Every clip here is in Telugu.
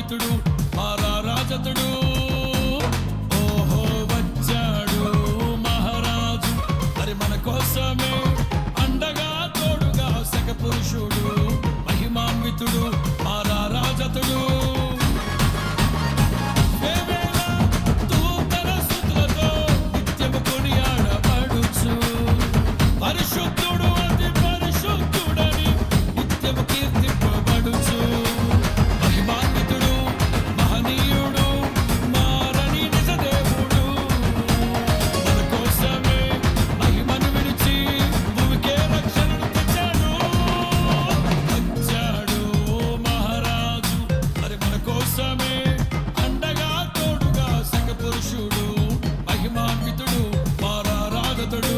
మహిమాన్వితుడు రాజతుడు ఓహో వచ్చాడు మహారాజు మరి మన కోసమే అండగా తోడుగా సక పురుషుడు మహిమాన్వితుడు రాజతుడు పరిశుద్ధుడు అతి పరిశుద్ధుడని నిత్యము కీర్తింపబడుచు మహిమాన్వితుడు మహనీయుడు మారని నిజ దేవుడు మన కోసమే మహిమను విడిచి భూమికే రక్షణను తెచ్చాడు వచ్చాడు మహారాజు మరి మన కోసమే అండగా తోడుగా సంఘ పురుషుడు మహిమాన్వితుడు రాజతుడు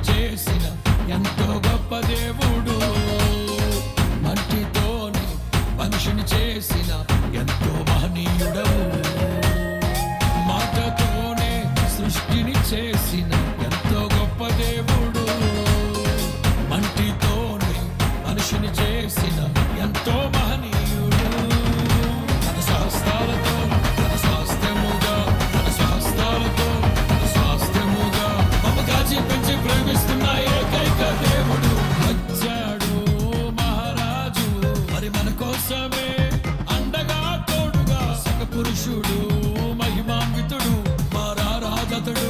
చేసిన ఎంతో గొప్ప దేవుడు మట్టితోనే మనిషిని చేసిన ఎంతో మహనీయుడవు మాటతోనే సృష్టిని చేసిన ఎంతో గొప్ప దేవుడు మట్టితోనే మనిషిని చేసిన ఎంతో మహనీయుడు తన శాస్త్రాలతో తన స్వాస్థ్యముగా తన శాస్త్రాలతో తన స్వాస్థ్యముగా మమకాచి పెంచి ప్రేమిస్తున్న ఏకైక దేవుడు వచ్చాడు మహారాజు మరి మన కోసమే అండగా తోడుగా సక పురుషుడు మహిమాన్వితుడు రాజతుడు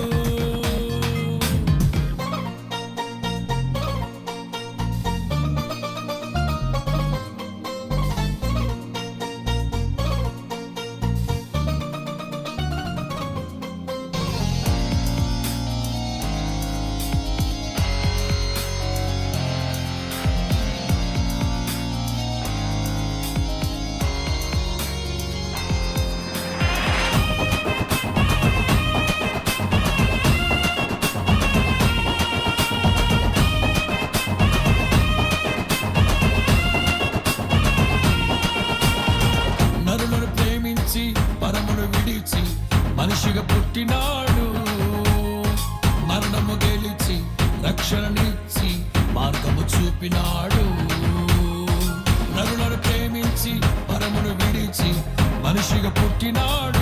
పరమును విడిచి మనిషిగా పుట్టినాడు మరణము గెలిచి రక్షణనిచ్చి మార్గము చూపినాడు నరులను ప్రేమించి పరమును విడిచి మనిషిగా పుట్టినాడు